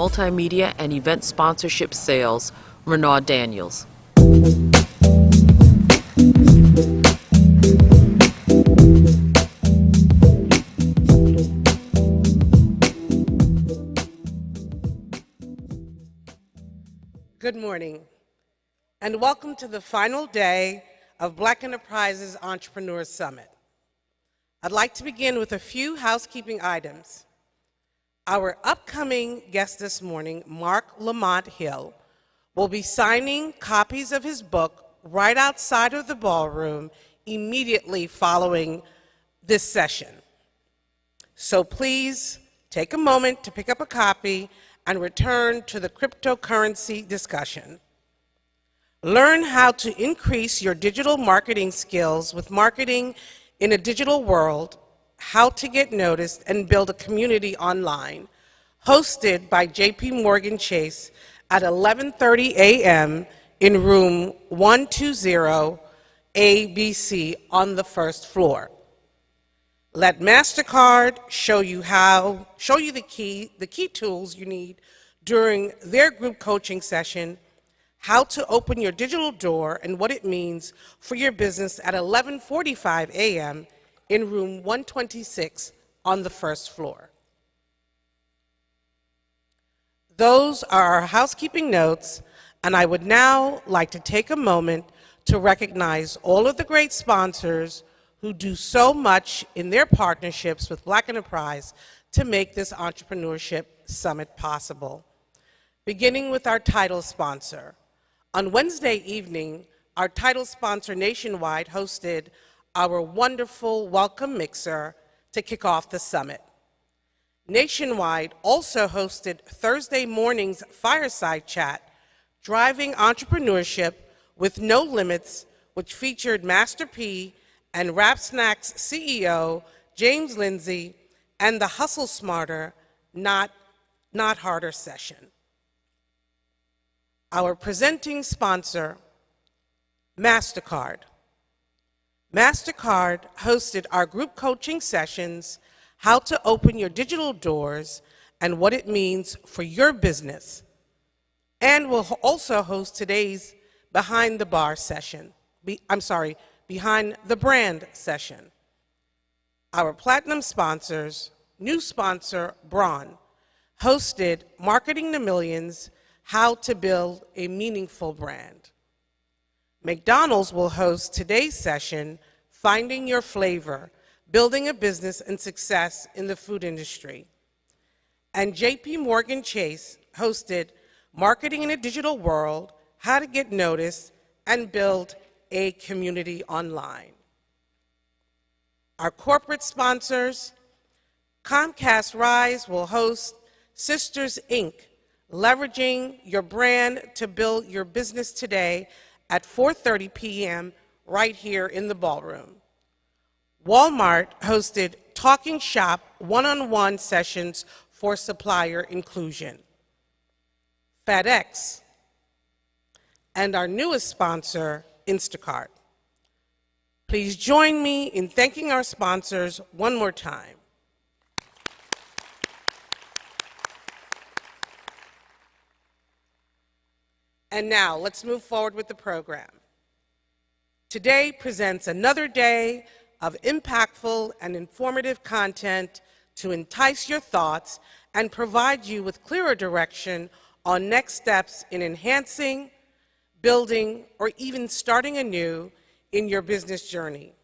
Multimedia and Event Sponsorship Sales, Renaud Daniels. Good morning, and welcome to the final day of Black Enterprises Entrepreneur Summit. I'd like to begin with a few housekeeping items. Our upcoming guest this morning, Marc Lamont Hill, will be signing copies of his book right outside of the ballroom immediately following this session. So please take a moment to pick up a copy and return to the cryptocurrency discussion. Learn how to increase your digital marketing skills with Marketing in a Digital World, How to Get Noticed and Build a Community Online, hosted by JP Morgan Chase at 11:30 a.m. in room 120 ABC on the first floor. Let MasterCard show you the key tools you need during their group coaching session, how to open your digital door and what it means for your business at 11:45 a.m. in room 126 on the first floor. Those are our housekeeping notes, and I would now like to take a moment to recognize all of the great sponsors who do so much in their partnerships with Black Enterprise to make this Entrepreneurship Summit possible. Beginning with our title sponsor. On Wednesday evening, our title sponsor Nationwide hosted our wonderful welcome mixer to kick off the summit. Nationwide also hosted Thursday morning's fireside chat, Driving Entrepreneurship with No Limits, which featured Master P and Rap Snacks CEO James Lindsay and the Hustle Smarter, Not Harder session. Our presenting sponsor, MasterCard. MasterCard hosted our group coaching sessions, How to Open Your Digital Doors and What It Means for Your Business, and will also host today's Behind the Brand session. Our platinum sponsors, new sponsor Braun, hosted Marketing to Millions, How to Build a Meaningful Brand. McDonald's will host today's session, Finding Your Flavor, Building a Business and Success in the Food Industry. And JP Morgan Chase hosted Marketing in a Digital World, How to Get Noticed and Build a Community Online. Our corporate sponsors, Comcast Rise will host Sisters Inc., Leveraging Your Brand to Build Your Business Today at 4:30 p.m. right here in the ballroom. Walmart hosted Talking Shop one-on-one sessions for supplier inclusion. FedEx, and our newest sponsor, Instacart. Please join me in thanking our sponsors one more time. And now, let's move forward with the program. Today presents another day of impactful and informative content to entice your thoughts and provide you with clearer direction on next steps in enhancing, building, or even starting anew in your business journey.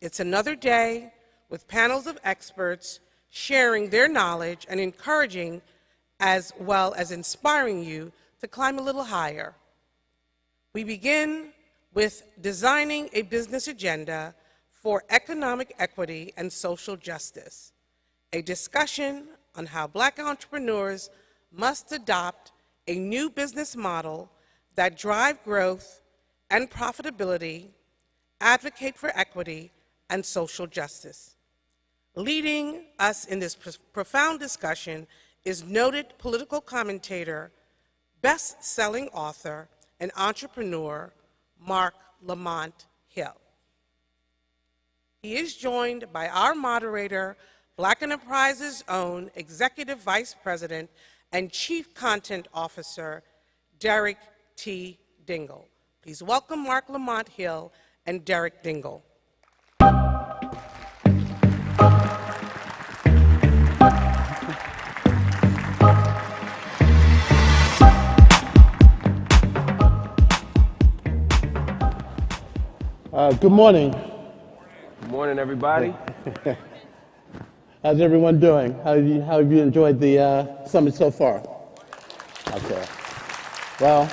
It's another day with panels of experts sharing their knowledge and encouraging as well as inspiring you to climb a little higher. We begin with designing a business agenda for economic equity and social justice, a discussion on how Black entrepreneurs must adopt a new business model that drive growth and profitability, advocate for equity and social justice. Leading us in this profound discussion is noted political commentator, best-selling author, and entrepreneur, Marc Lamont Hill. He is joined by our moderator, Black Enterprise's own Executive Vice President and Chief Content Officer, Derek T. Dingle. Please welcome Marc Lamont Hill and Derek Dingle. Good morning. Good morning, everybody. How's everyone doing? How have you enjoyed the summit so far? Okay. Well,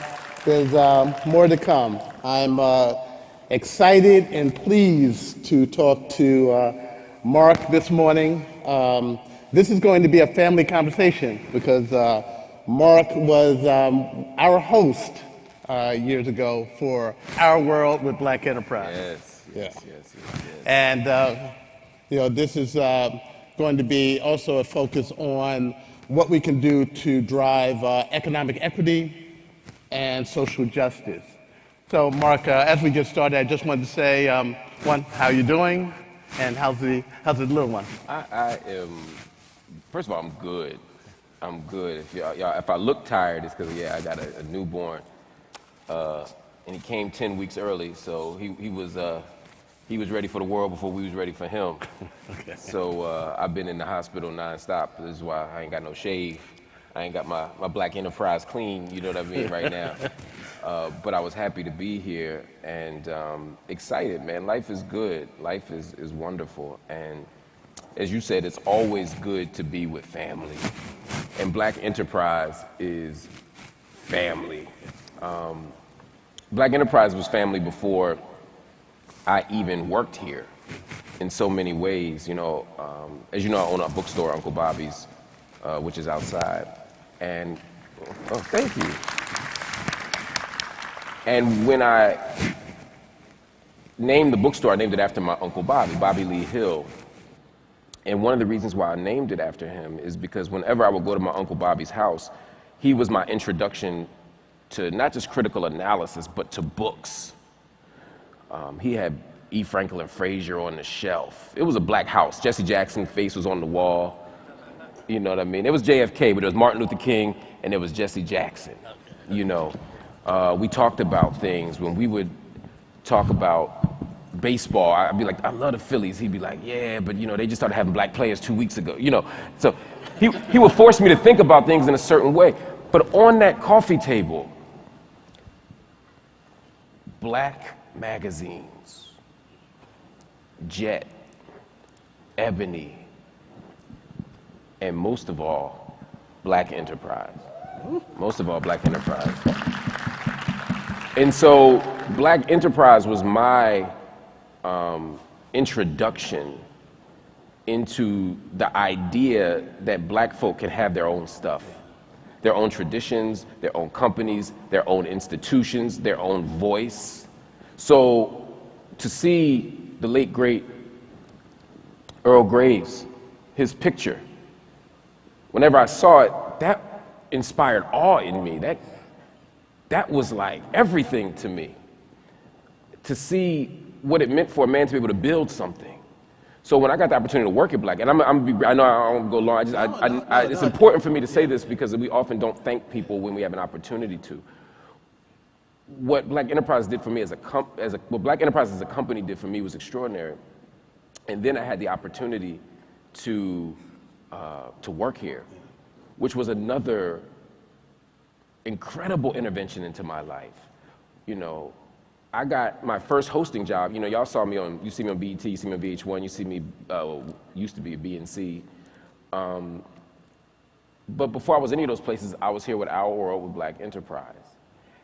there's more to come. I'm excited and pleased to talk to Marc this morning. This is going to be a family conversation because Marc was our host years ago for Our World with Black Enterprise. Yes. And this is going to be also a focus on what we can do to drive economic equity and social justice. So, Marc, as we get started, I just wanted to say, one, how you doing, and how's the little one? I am. First of all, I'm good. I'm good. If I look tired, it's because I got a newborn. And he came 10 weeks early, so he was ready for the world before we was ready for him. Okay. So I've been in the hospital nonstop. This is why I ain't got no shave. I ain't got my Black Enterprise clean, you know what I mean, right now. But I was happy to be here and excited, man. Life is good. Life is wonderful. And as you said, it's always good to be with family. And Black Enterprise is family. Black Enterprise was family before I even worked here in so many ways. As you know, I own a bookstore, Uncle Bobby's, which is outside. And, oh, thank you. And when I named the bookstore, I named it after my Uncle Bobby, Bobby Lee Hill. And one of the reasons why I named it after him is because whenever I would go to my Uncle Bobby's house, he was my introduction to not just critical analysis, but to books. He had E. Franklin Frazier on the shelf. It was a black house. Jesse Jackson's face was on the wall. You know what I mean? It was JFK, but it was Martin Luther King, and it was Jesse Jackson. We talked about things. When we would talk about baseball, I'd be like, I love the Phillies. He'd be like, yeah, but they just started having black players 2 weeks ago. So he would force me to think about things in a certain way. But on that coffee table, Black magazines, Jet, Ebony, and most of all, Black Enterprise. Most of all, Black Enterprise. And so Black Enterprise was my introduction into the idea that black folk can have their own stuff, their own traditions, their own companies, their own institutions, their own voice. So to see the late, great Earl Graves, his picture, whenever I saw it, that inspired awe in me. That was like everything to me. To see what it meant for a man to be able to build something. So when I got the opportunity to work at Black, and I know I don't go long, it's important for me to say this because we often don't thank people when we have an opportunity to. What Black Enterprise did for me what Black Enterprise as a company did for me was extraordinary. And then I had the opportunity to work here, which was another incredible intervention into my life. You know, I got my first hosting job. You know, y'all saw me you see me on BET, you see me on VH1, you see me, used to be at BNC. But before I was any of those places, I was here with Our World with Black Enterprise.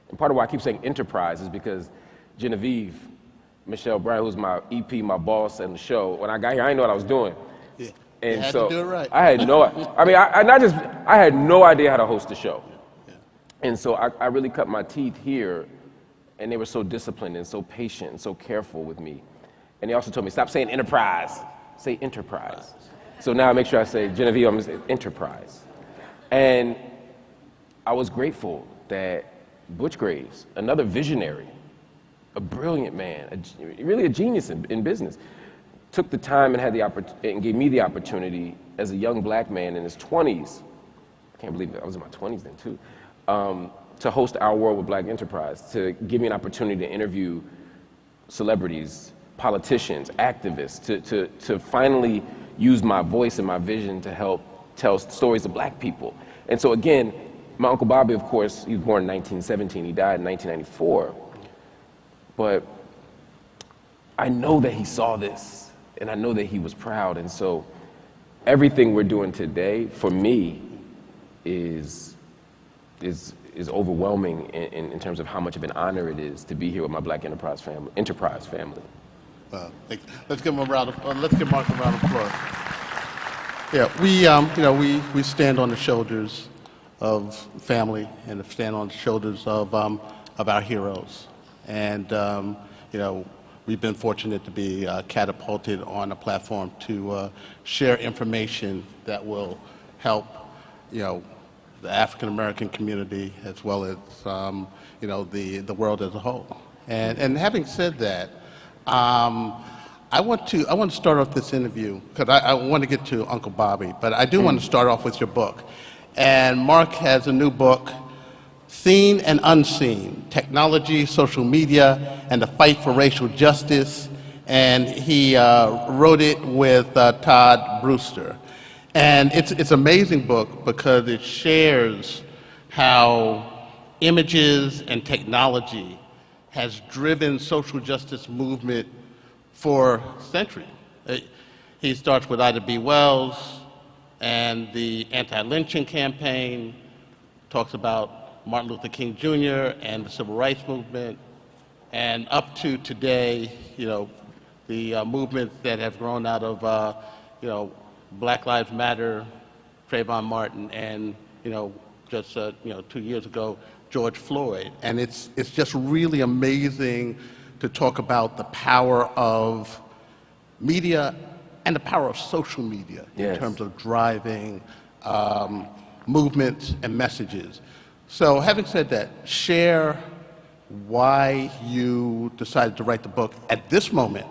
And part of why I keep saying enterprise is because Genevieve, Michelle Brown, who's my EP, my boss and the show, when I got here, I didn't know what I was doing. Yeah. And you had so to do it right. I had no, I had no idea how to host a show. Yeah. And so I really cut my teeth here, and they were so disciplined and so patient and so careful with me. And they also told me, stop saying enterprise, say enterprise. So now I make sure I say, Genevieve, I'm going to say enterprise. And I was grateful that Butch Graves, another visionary, a brilliant man, really a genius in business, took the time and had the and gave me the opportunity as a young black man in his 20s, I can't believe it, I was in my 20s then too, to host Our World with Black Enterprise, to give me an opportunity to interview celebrities, politicians, activists, to finally use my voice and my vision to help tell stories of black people. And so again, my Uncle Bobby, of course, he was born in 1917, he died in 1994. But I know that he saw this, and I know that he was proud. And so everything we're doing today, for me, is overwhelming in terms of how much of an honor it is to be here with my Black Enterprise family. Let's give him a round of, let's give Marc a round of applause. Yeah, we stand on the shoulders of family and stand on the shoulders of our heroes. And, we've been fortunate to be catapulted on a platform to share information that will help, the African-American community as well as, the world as a whole. And having said that, I want to start off this interview, because I want to get to Uncle Bobby, but I do want to start off with your book. And Marc has a new book, Seen and Unseen, Technology, Social Media, and the Fight for Racial Justice. And he wrote it with Todd Brewster. And it's an amazing book because it shares how images and technology has driven social justice movement for centuries. He starts with Ida B. Wells and the anti-lynching campaign, talks about Martin Luther King Jr. and the civil rights movement, and up to today, the movements that have grown out of, Black Lives Matter, Trayvon Martin, and, just, 2 years ago, George Floyd. And it's just really amazing to talk about the power of media and the power of social media in terms of driving movements and messages. So having said that, share why you decided to write the book at this moment,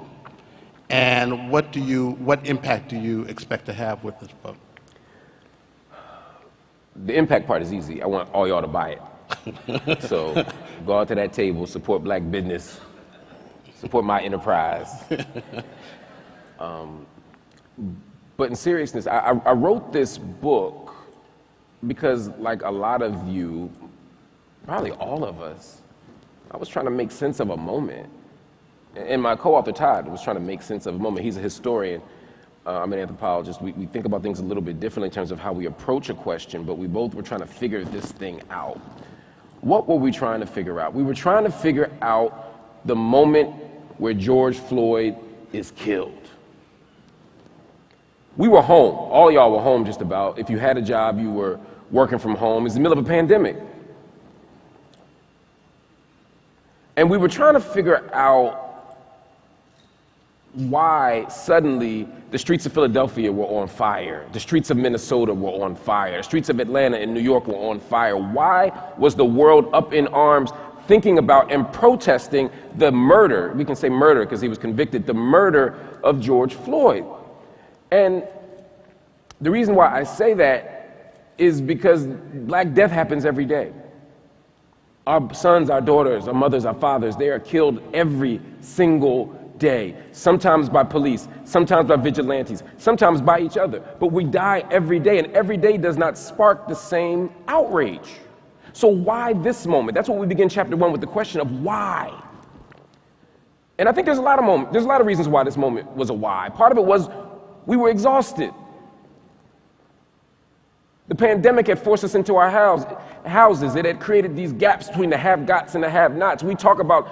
and what impact do you expect to have with this book? The impact part is easy. I want all y'all to buy it. So go out to that table, support black business, support my enterprise. But in seriousness, I wrote this book because, like a lot of you, probably all of us, I was trying to make sense of a moment. And my co-author, Todd, was trying to make sense of a moment. He's a historian. I'm an anthropologist. We think about things a little bit differently in terms of how we approach a question, but we both were trying to figure this thing out. What were we trying to figure out? We were trying to figure out the moment where George Floyd is killed. We were home. All of y'all were home just about. If you had a job, you were working from home. It's the middle of a pandemic. And we were trying to figure out why suddenly the streets of Philadelphia were on fire, the streets of Minnesota were on fire, the streets of Atlanta and New York were on fire. Why was the world up in arms thinking about and protesting the murder, we can say murder because he was convicted, the murder of George Floyd? And the reason why I say that is because Black death happens every day. Our sons, our daughters, our mothers, our fathers, they are killed every single day, sometimes by police, sometimes by vigilantes, sometimes by each other. But we die every day, and every day does not spark the same outrage. So why this moment? That's what we begin chapter 1 with, the question of why. And I think there's a lot of reasons why this moment was a why. Part of it was we were exhausted. The pandemic had forced us into our houses. It had created these gaps between the have-gots and the have-nots. We talk about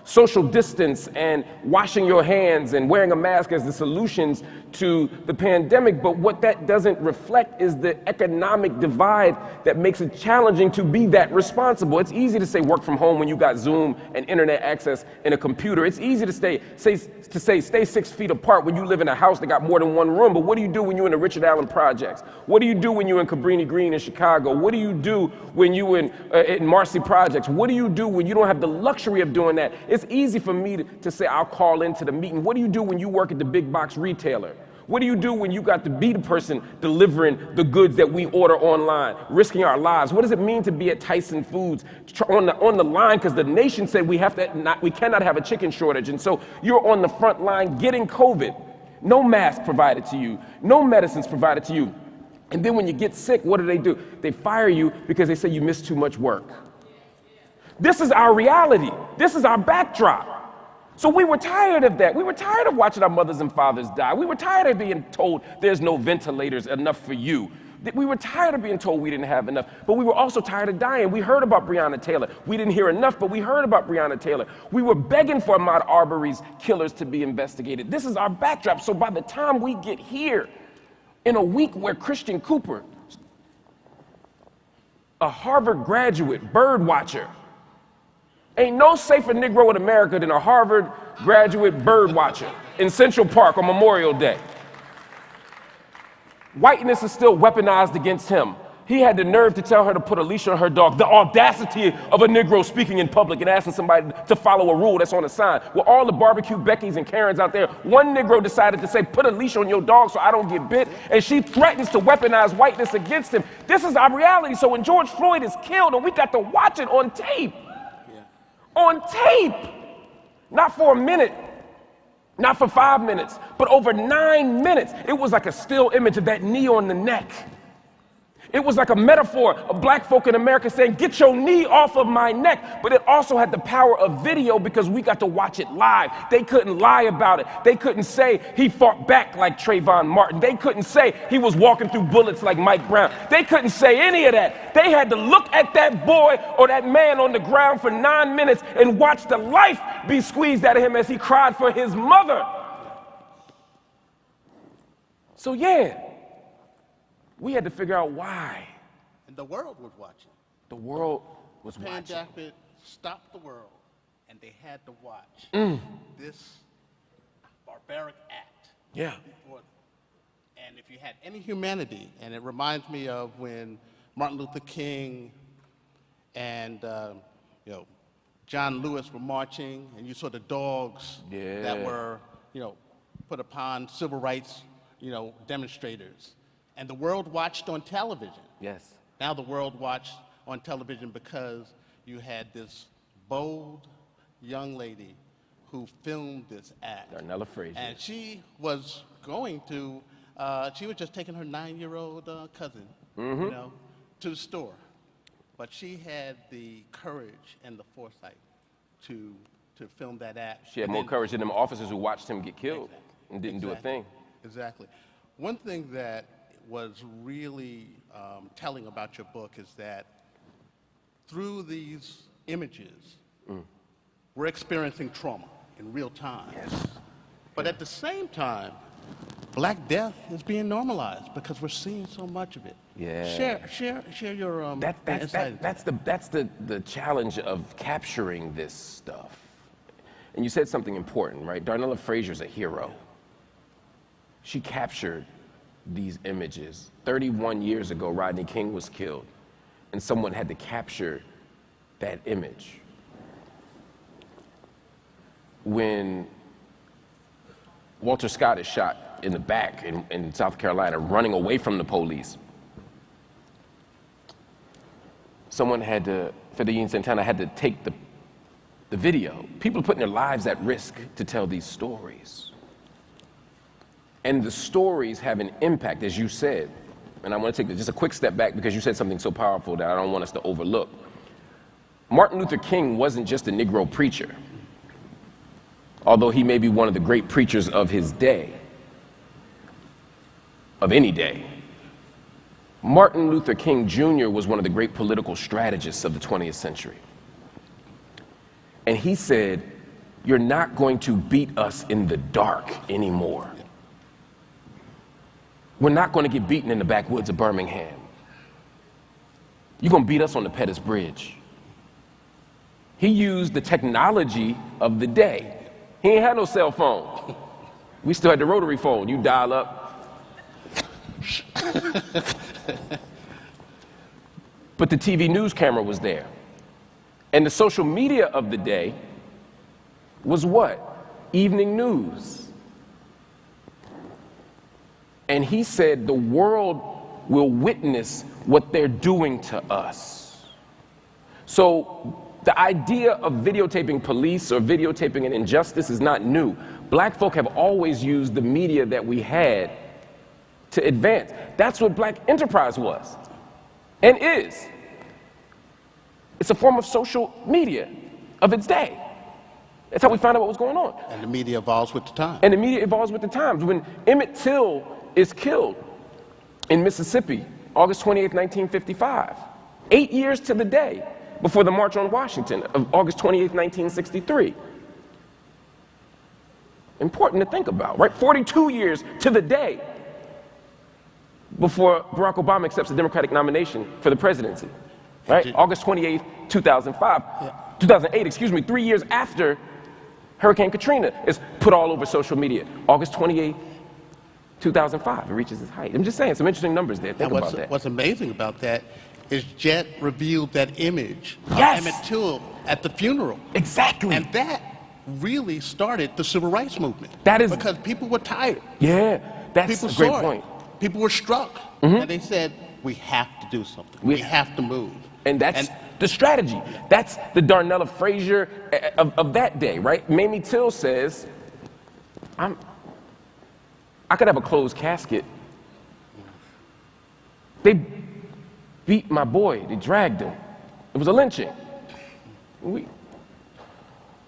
social distance and washing your hands and wearing a mask as the solutions to the pandemic, but what that doesn't reflect is the economic divide that makes it challenging to be that responsible. It's easy to say work from home when you got Zoom and internet access and a computer. It's easy to say stay 6 feet apart when you live in a house that got more than one room, but what do you do when you're in the Richard Allen projects? What do you do when you're in Cabrini Green in Chicago? What do you do when you're in Marcy projects? What do you do when you don't have the luxury of doing that? It's easy for me to say I'll call into the meeting. What do you do when you work at the big box retailer? What do you do when you got to be the person delivering the goods that we order online, risking our lives? What does it mean to be at Tyson Foods on the line because the nation said we cannot have a chicken shortage, and so you're on the front line getting COVID, no mask provided to you, no medicines provided to you, and then when you get sick, what do? They fire you because they say you missed too much work. This is our reality. This is our backdrop. So we were tired of that. We were tired of watching our mothers and fathers die. We were tired of being told there's no ventilators enough for you. We were tired of being told we didn't have enough, but we were also tired of dying. We heard about Breonna Taylor. We didn't hear enough, but we heard about Breonna Taylor. We were begging for Ahmaud Arbery's killers to be investigated. This is our backdrop. So by the time we get here, in a week where Christian Cooper, a Harvard graduate, bird watcher, ain't no safer Negro in America than a Harvard graduate bird watcher in Central Park on Memorial Day. Whiteness is still weaponized against him. He had the nerve to tell her to put a leash on her dog. The audacity of a Negro speaking in public and asking somebody to follow a rule that's on a sign. With all the barbecue Beckys and Karens out there, one Negro decided to say, put a leash on your dog so I don't get bit, and she threatens to weaponize whiteness against him. This is our reality. So when George Floyd is killed and we got to watch it on tape, not for a minute, not for 5 minutes, but over 9 minutes. It was like a still image of that knee on the neck. It was like a metaphor of black folk in America saying, get your knee off of my neck. But it also had the power of video because we got to watch it live. They couldn't lie about it. They couldn't say he fought back like Trayvon Martin. They couldn't say he was walking through bullets like Mike Brown. They couldn't say any of that. They had to look at that boy or that man on the ground for 9 minutes and watch the life be squeezed out of him as he cried for his mother. So yeah. We had to figure out why. And the world was watching. The world was watching. The pandemic stopped the world, and they had to watch this barbaric act. Yeah. And if you had any humanity, and it reminds me of when Martin Luther King and John Lewis were marching, and you saw the dogs that were put upon civil rights demonstrators. And the world watched on television. Yes. Now the world watched on television because you had this bold young lady who filmed this act. Darnella Frazier. And she was going to, she was just taking her 9-year-old cousin, to the store. But she had the courage and the foresight to film that act. She had more courage than them officers who watched him get killed and didn't do a thing. Exactly. One thing that was really telling about your book is that through these images, we're experiencing trauma in real time. Yes. But at the same time, Black death is being normalized because we're seeing so much of it. Yeah. Share your insight. That's the challenge of capturing this stuff. And you said something important, right? Darnella Frazier's a hero. She captured these images. 31 years ago, Rodney King was killed, and someone had to capture that image. When Walter Scott is shot in the back in South Carolina, running away from the police, someone had to, Fidel Santana had to take the video. People are putting their lives at risk to tell these stories. And the stories have an impact, as you said. And I want to take just a quick step back because you said something so powerful that I don't want us to overlook. Martin Luther King wasn't just a Negro preacher, although he may be one of the great preachers of his day, of any day. Martin Luther King Jr. was one of the great political strategists of the 20th century. And he said, "You're not going to beat us in the dark anymore. We're not going to get beaten in the backwoods of Birmingham. You're going to beat us on the Pettus Bridge." He used the technology of the day. He ain't had no cell phone. We still had the rotary phone. You dial up. But the TV news camera was there. And the social media of the day was what? Evening news. And he said the world will witness what they're doing to us. So the idea of videotaping police or videotaping an injustice is not new. Black folk have always used the media that we had to advance. That's what black enterprise was and is. It's a form of social media of its day. That's how we found out what was going on. And the media evolves with the time. And the media evolves with the times. When Emmett Till is killed in Mississippi, August 28th, 1955, 8 years to the day before the March on Washington of August 28th, 1963. Important to think about, right? 42 years to the day before Barack Obama accepts the Democratic nomination for the presidency, right? August 28th, 2008, 3 years after Hurricane Katrina is put all over social media. August 28th, 2005, it reaches its height. I'm just saying, some interesting numbers there. Think about that. What's amazing about that is Jet revealed that image of Yes. Emmett Till at the funeral. Exactly. And that really started the civil rights movement. That is- because people were tired. Yeah, that's People a great saw point. it. People were struck. And they said, we have to do something. We have to move. And that's the strategy. That's the Darnella Frazier of that day, right? Mamie Till says, I could have a closed casket. They beat my boy. They dragged him. It was a lynching.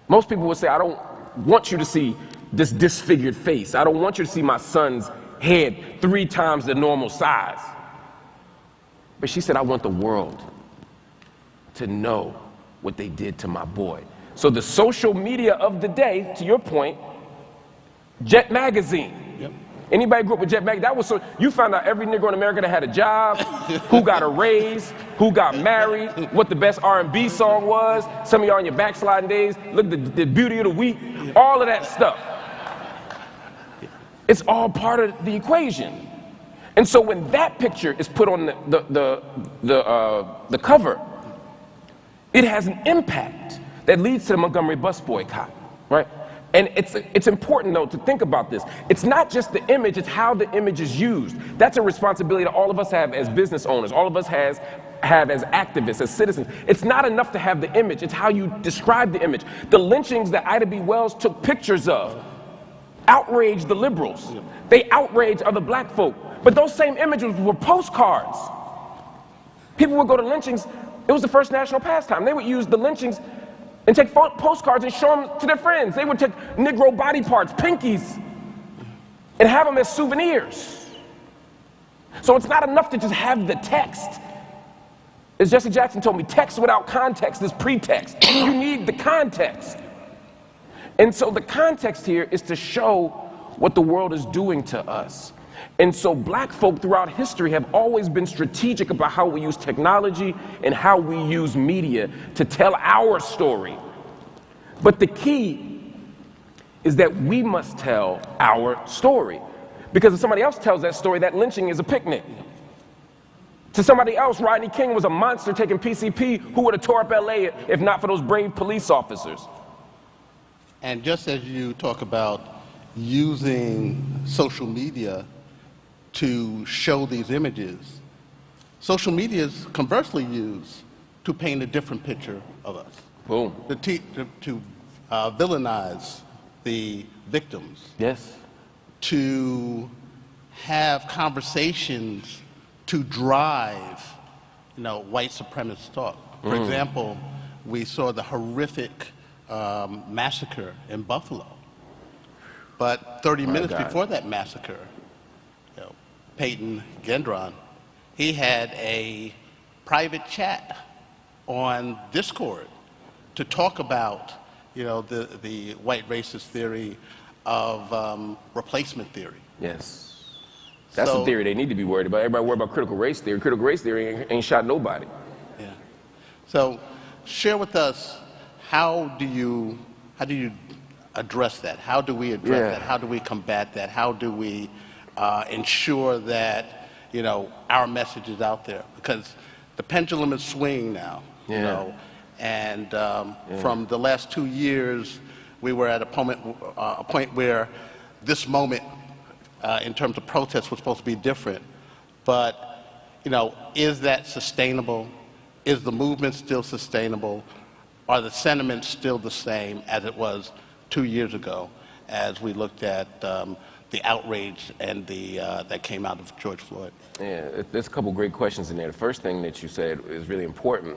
Most people would say, I don't want you to see this disfigured face. I don't want you to see my son's head 3 times the normal size. But she said, I want the world to know what they did to my boy. So the social media of the day, to your point, Jet Magazine. Yep. Anybody grew up with Jet Magazine? That was so, you found out every Negro in America that had a job, who got a raise, who got married, what the best R&B song was. Some of y'all in your backsliding days, look at the beauty of the week, all of that stuff. It's all part of the equation. And so when that picture is put on the cover, it has an impact that leads to the Montgomery bus boycott, right? And it's important, though, to think about this. It's not just the image, it's how the image is used. That's a responsibility that all of us have as business owners, all of us have as activists, as citizens. It's not enough to have the image, it's how you describe the image. The lynchings that Ida B. Wells took pictures of outraged the liberals. They outraged other black folk. But those same images were postcards. People would go to lynchings. It was the first national pastime. They would use the lynchings and take postcards and show them to their friends. They would take Negro body parts, pinkies, and have them as souvenirs. So it's not enough to just have the text. As Jesse Jackson told me, text without context is pretext. You need the context. And so the context here is to show what the world is doing to us. And so black folk throughout history have always been strategic about how we use technology and how we use media to tell our story. But the key is that we must tell our story. Because if somebody else tells that story, that lynching is a picnic. To somebody else, Rodney King was a monster taking PCP who would have tore up LA if not for those brave police officers. And just as you talk about using social media to show these images, social media is conversely used to paint a different picture of us. Boom. to villainize the victims, Yes. to have conversations to drive, white supremacist thought. For example, we saw the horrific massacre in Buffalo. But 30 minutes before that massacre, Peyton Gendron, he had a private chat on Discord to talk about, the white racist theory of replacement theory. Yes. That's the theory they need to be worried about. Everybody worried about critical race theory. Critical race theory ain't shot nobody. Yeah. So share with us, how do you address that? How do we address that? How do we combat that? How do we ensure that, our message is out there? Because the pendulum is swinging now, and from the last 2 years, we were at a point where this moment, in terms of protests, was supposed to be different. But, is that sustainable? Is the movement still sustainable? Are the sentiments still the same as it was 2 years ago, as we looked at the outrage and that came out of George Floyd? Yeah, there's a couple great questions in there. The first thing that you said is really important,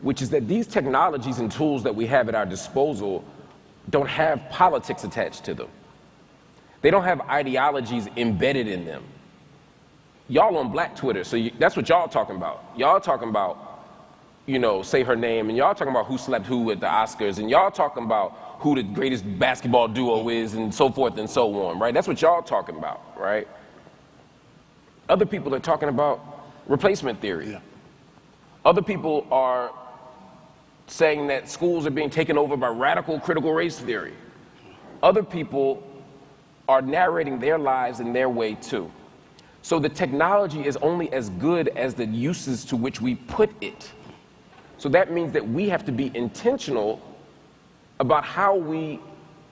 which is that these technologies and tools that we have at our disposal don't have politics attached to them. They don't have ideologies embedded in them. Y'all on Black Twitter, so that's what y'all talking about. Y'all talking about, say her name, and y'all talking about who slept who at the Oscars, and y'all talking about who the greatest basketball duo is, and so forth and so on, right? That's what y'all talking about, right? Other people are talking about replacement theory. Yeah. Other people are saying that schools are being taken over by radical critical race theory. Other people are narrating their lives in their way too. So the technology is only as good as the uses to which we put it. So that means that we have to be intentional about how we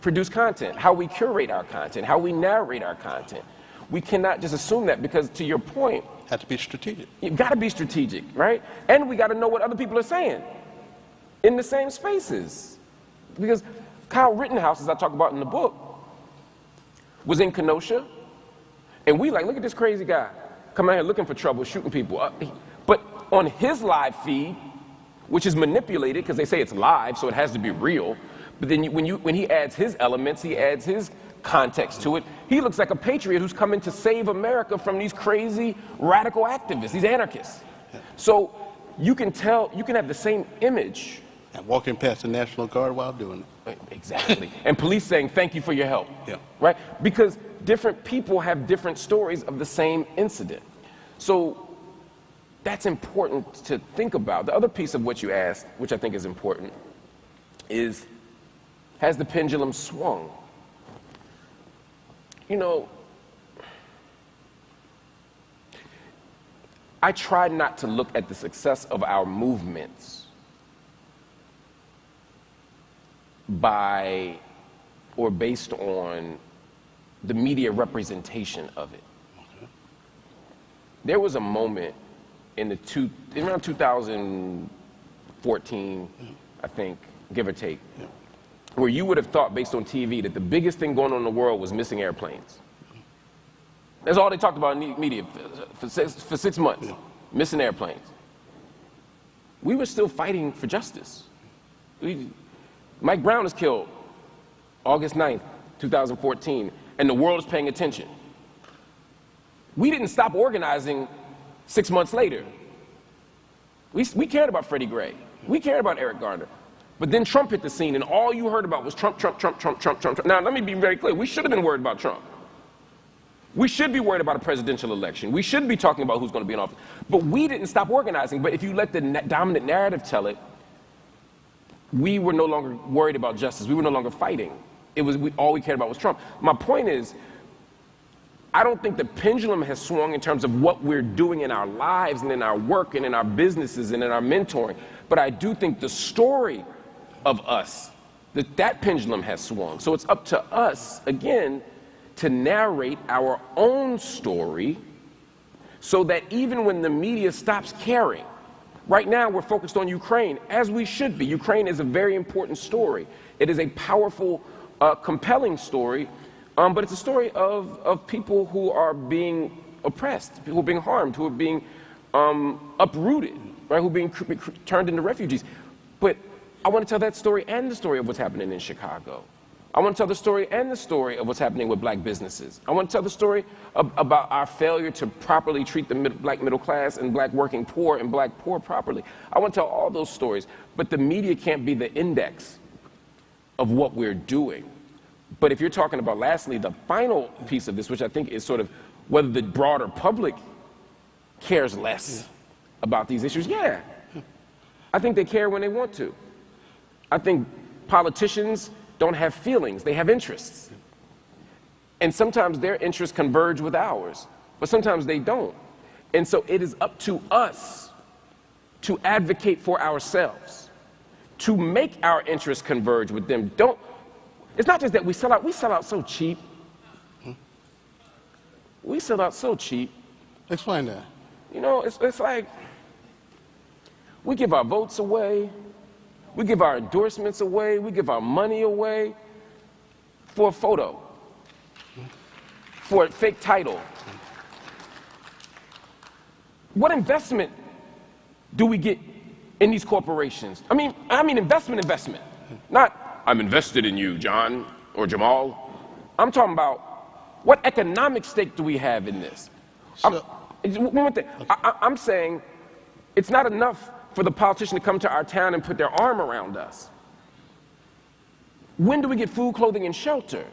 produce content, how we curate our content, how we narrate our content. We cannot just assume that, because to your point, have to be strategic. You've got to be strategic, right? And we got to know what other people are saying in the same spaces. Because Kyle Rittenhouse, as I talk about in the book, was in Kenosha, and we look at this crazy guy coming out here looking for trouble, shooting people. But on his live feed, which is manipulated because they say it's live, so it has to be real. But then when he adds his elements, he adds his context to it, he looks like a patriot who's coming to save America from these crazy radical activists, these anarchists. So you can have the same image. And walking past the National Guard while doing it. Exactly. And police saying, thank you for your help. Yeah. Right? Because different people have different stories of the same incident. So that's important to think about. The other piece of what you asked, which I think is important, is, has the pendulum swung? I try not to look at the success of our movements by or based on the media representation of it. Okay. There was a moment in around 2014, I think, give or take, where you would have thought, based on TV, that the biggest thing going on in the world was missing airplanes. That's all they talked about in the media for 6 months, missing airplanes. We were still fighting for justice. Mike Brown was killed August 9th, 2014, and the world is paying attention. We didn't stop organizing 6 months later. We cared about Freddie Gray. We cared about Eric Garner. But then Trump hit the scene, and all you heard about was Trump, Trump, Trump, Trump, Trump, Trump. Now, let me be very clear. We should have been worried about Trump. We should be worried about a presidential election. We should be talking about who's going to be in office. But we didn't stop organizing. But if you let the dominant narrative tell it, we were no longer worried about justice. We were no longer fighting. All we cared about was Trump. My point is, I don't think the pendulum has swung in terms of what we're doing in our lives and in our work and in our businesses and in our mentoring. But I do think the story of us, that pendulum has swung. So it's up to us, again, to narrate our own story so that even when the media stops caring Right now, we're focused on Ukraine, as we should be. Ukraine is a very important story. It is a powerful, compelling story, but it's a story of people who are being oppressed, who are being harmed, who are being uprooted, right? Who are being turned into refugees. But I want to tell that story and the story of what's happening in Chicago. I want to tell the story and the story of what's happening with black businesses. I want to tell the story about our failure to properly treat the black middle class and black working poor and black poor properly. I want to tell all those stories, but the media can't be the index of what we're doing. But if you're talking about, lastly, the final piece of this, which I think is sort of whether the broader public cares less about these issues, yeah. I think they care when they want to. I think politicians don't have feelings, they have interests. And sometimes their interests converge with ours, but sometimes they don't. And so it is up to us to advocate for ourselves, to make our interests converge with them. It's not just that we sell out so cheap. We sell out so cheap. Explain that. You know, it's like we give our votes away, we give our endorsements away, we give our money away for a photo, for a fake title. What investment do we get in these corporations? I mean investment. Not, I'm invested in you, John or Jamal. I'm talking about what economic stake do we have in this? I'm saying it's not enough for the politician to come to our town and put their arm around us. When do we get food, clothing, and shelter?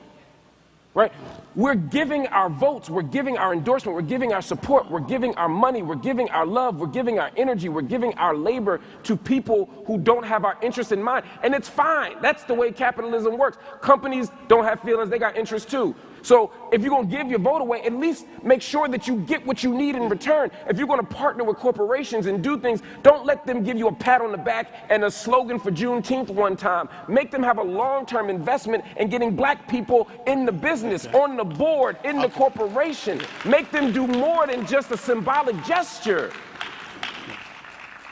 Right? We're giving our votes, we're giving our endorsement, we're giving our support, we're giving our money, we're giving our love, we're giving our energy, we're giving our labor to people who don't have our interests in mind. And it's fine. That's the way capitalism works. Companies don't have feelings, they got interests too. So if you're going to give your vote away, at least make sure that you get what you need in return. If you're going to partner with corporations and do things, don't let them give you a pat on the back and a slogan for Juneteenth one time. Make them have a long-term investment in getting black people in the business, on the board, in the corporation. Make them do more than just a symbolic gesture.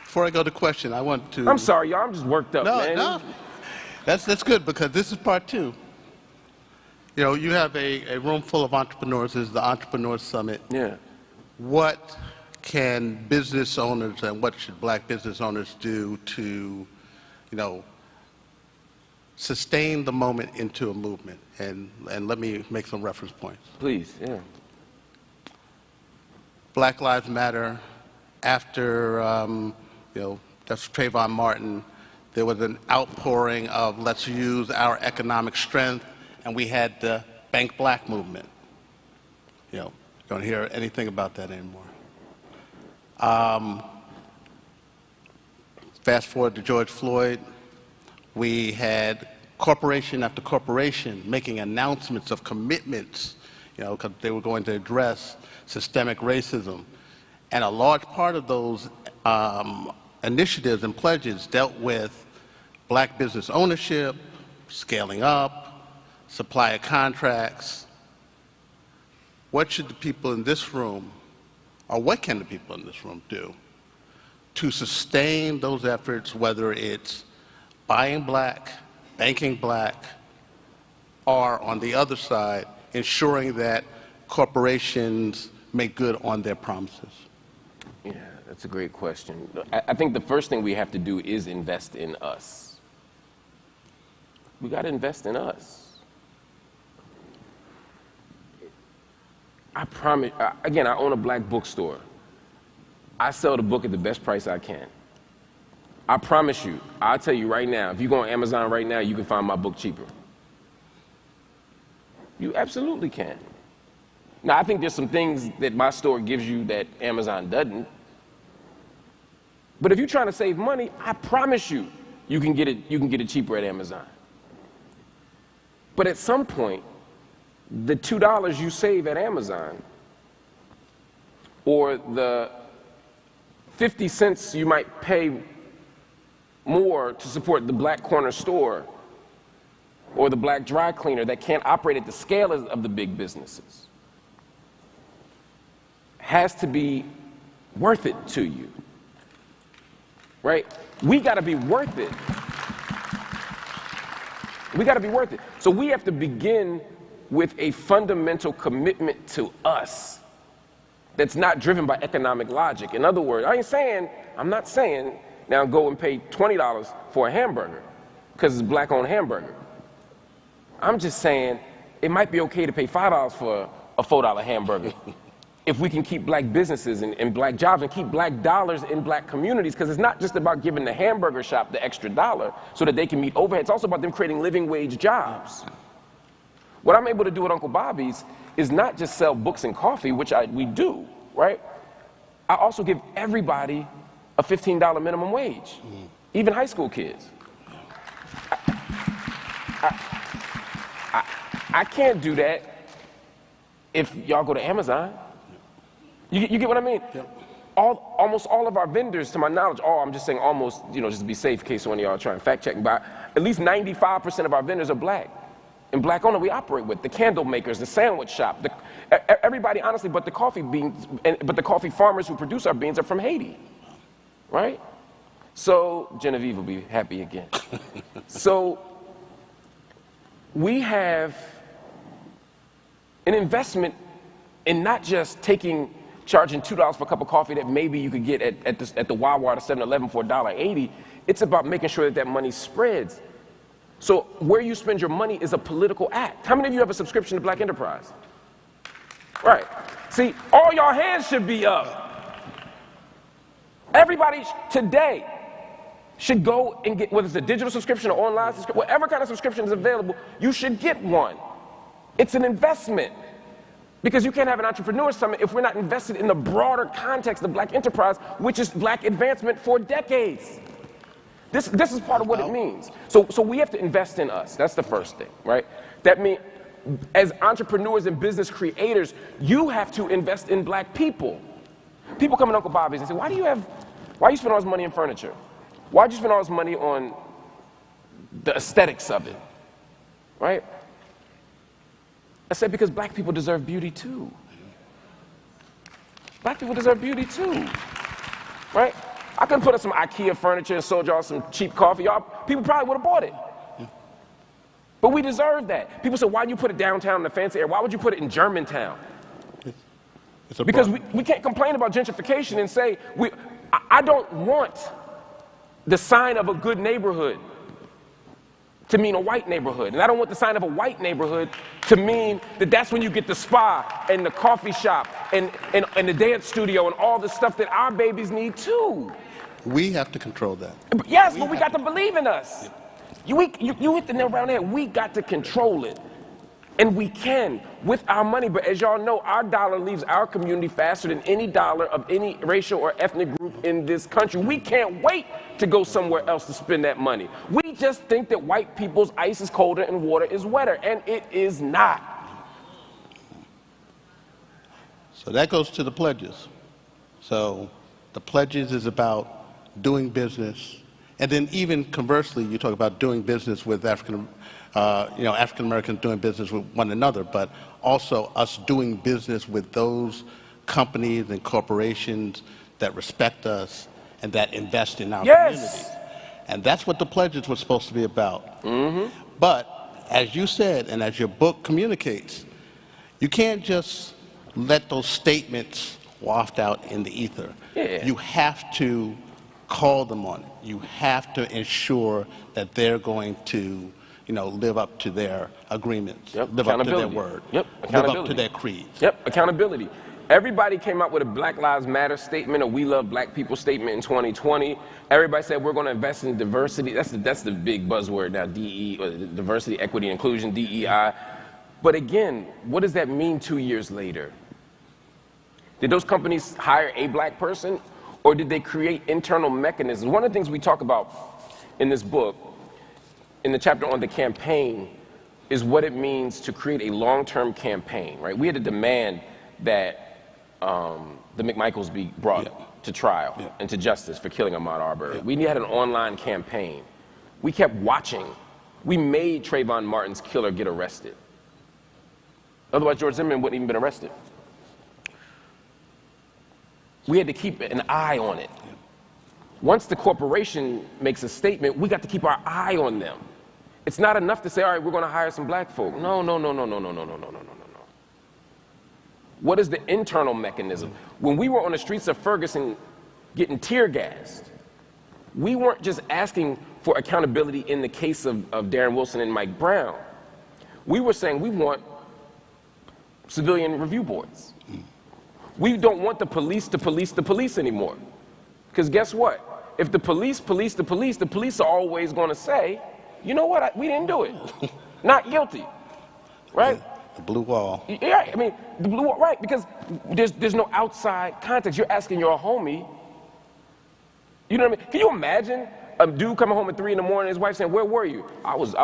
Before I go to question, I want to... I'm sorry, y'all. I'm just worked up, man. No. That's good, because this is part two. You know, you have a room full of entrepreneurs. This is the Entrepreneur Summit. Yeah. What can business owners and what should black business owners do to, you know, sustain the moment into a movement? And let me make some reference points. Please, yeah. Black Lives Matter. After, you know, that's Trayvon Martin, there was an outpouring of let's use our economic strength. And we had the Bank Black movement. You know, don't hear anything about that anymore. Fast forward to George Floyd, we had corporation after corporation making announcements of commitments, you know, because they were going to address systemic racism. And a large part of those initiatives and pledges dealt with black business ownership, scaling up, supplier contracts. What should the people in this room, or what can the people in this room do to sustain those efforts, whether it's buying black, banking black, or on the other side, ensuring that corporations make good on their promises? Yeah, that's a great question. I think the first thing we have to do is invest in us. We got to invest in us. I promise, again, I own a black bookstore. I sell the book at the best price I can. I promise you, I'll tell you right now, if you go on Amazon right now, you can find my book cheaper. You absolutely can. Now, I think there's some things that my store gives you that Amazon doesn't. But if you're trying to save money, I promise you, you can get it cheaper at Amazon. But at some point, the $2 you save at Amazon, or the 50 cents you might pay more to support the black corner store, or the black dry cleaner that can't operate at the scale of the big businesses, has to be worth it to you. right? We got to be worth it. We got to be worth it. So we have to begin with a fundamental commitment to us that's not driven by economic logic. In other words, I'm not saying now go and pay $20 for a hamburger because it's a black-owned hamburger. I'm just saying it might be okay to pay $5 for a $4 hamburger if we can keep black businesses and black jobs and keep black dollars in black communities, because it's not just about giving the hamburger shop the extra dollar so that they can meet overhead. It's also about them creating living wage jobs. What I'm able to do at Uncle Bobby's is not just sell books and coffee, which we do, right? I also give everybody a $15 minimum wage, even high school kids. I can't do that if y'all go to Amazon. You get what I mean? Yep. Almost all of our vendors, to my knowledge, I'm just saying almost, just to be safe in case one of y'all are trying to fact check, but at least 95% of our vendors are black. And black owned we operate with, the candle makers, the sandwich shop, everybody honestly, but the coffee beans, but the coffee farmers who produce our beans are from Haiti, right? So Genevieve will be happy again. So we have an investment in not just charging $2 for a cup of coffee that maybe you could get at the Wawa or the 7-Eleven for $1.80. It's about making sure that money spreads. So where you spend your money is a political act. How many of you have a subscription to Black Enterprise? Right. See, all y'all hands should be up. Everybody today should go and get, whether it's a digital subscription or online subscription, whatever kind of subscription is available, you should get one. It's an investment. Because you can't have an entrepreneur summit if we're not invested in the broader context of black enterprise, which is black advancement for decades. This is part of what it means. So we have to invest in us. That's the first thing, right? That means as entrepreneurs and business creators, you have to invest in black people. People come to Uncle Bobby's and say, why you spend all this money in furniture? Why'd you spend all this money on the aesthetics of it, right? I said, because black people deserve beauty too. Black people deserve beauty too, right? I could put up some IKEA furniture and sold y'all some cheap coffee. People probably would have bought it. But we deserve that. People say, why'd you put it downtown in the fancy area? Why would you put it in Germantown? Because we can't complain about gentrification and say, I don't want the sign of a good neighborhood to mean a white neighborhood. And I don't want the sign of a white neighborhood to mean that that's when you get the spa and the coffee shop and the dance studio and all the stuff that our babies need too. We have to control that. Yes, but we got to believe in us. You hit the nail around there. We got to control it. And we can with our money. But as y'all know, our dollar leaves our community faster than any dollar of any racial or ethnic group in this country. We can't wait to go somewhere else to spend that money. We just think that white people's ice is colder and water is wetter, and it is not. So that goes to the pledges. So the pledges is about doing business. And then even conversely, you talk about doing business with African Americans doing business with one another, but also us doing business with those companies and corporations that respect us and that invest in our community. And that's what the pledges were supposed to be about. Mm-hmm. But as you said, and as your book communicates, you can't just let those statements waft out in the ether. Yeah. You have to call them on it. You have to ensure that they're going to live up to their agreements, live up to their word, live up to their creeds. Accountability. Everybody came out with a Black Lives Matter statement, a We Love Black People statement in 2020. Everybody said we're going to invest in diversity. That's the big buzzword now, diversity, equity, inclusion, DEI. But again, what does that mean 2 years later? Did those companies hire a black person, or did they create internal mechanisms? One of the things we talk about in this book, in the chapter on the campaign, is what it means to create a long-term campaign, right? We had a demand that the McMichaels be brought to trial and to justice for killing Ahmaud Arbery. We had an online campaign. We kept watching. We made Trayvon Martin's killer get arrested. Otherwise, George Zimmerman wouldn't even been arrested. We had to keep an eye on it. Once the corporation makes a statement, we got to keep our eye on them. It's not enough to say, all right, we're going to hire some black folk. No. What is the internal mechanism? When we were on the streets of Ferguson getting tear gassed, we weren't just asking for accountability in the case of Darren Wilson and Mike Brown. We were saying we want civilian review boards. We don't want the police to police the police anymore. Because guess what? If the police police the police are always going to say, you know what, we didn't do it. Not guilty, right? The blue wall. Yeah, I mean, the blue wall, right, because there's no outside context. You're asking your homie, you know what I mean? Can you imagine a dude coming home at 3 in the morning, his wife saying, where were you? I was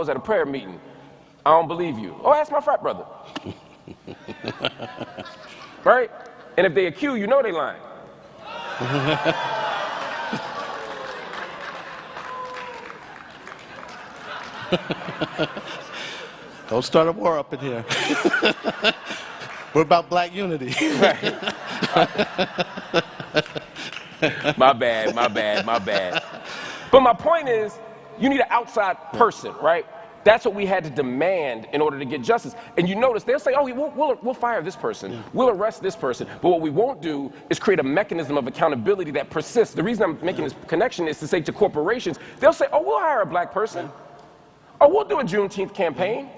at a prayer meeting. I don't believe you. Oh, ask my frat brother. Right? And if they accuse, you know they lying. Don't start a war up in here. We're about black unity. Right. My bad. But my point is, you need an outside person, right? That's what we had to demand in order to get justice. And you notice they'll say, oh, we'll fire this person, we'll arrest this person. But what we won't do is create a mechanism of accountability that persists. The reason I'm making this connection is to say to corporations, they'll say, oh, we'll hire a black person. Oh, we'll do a Juneteenth campaign.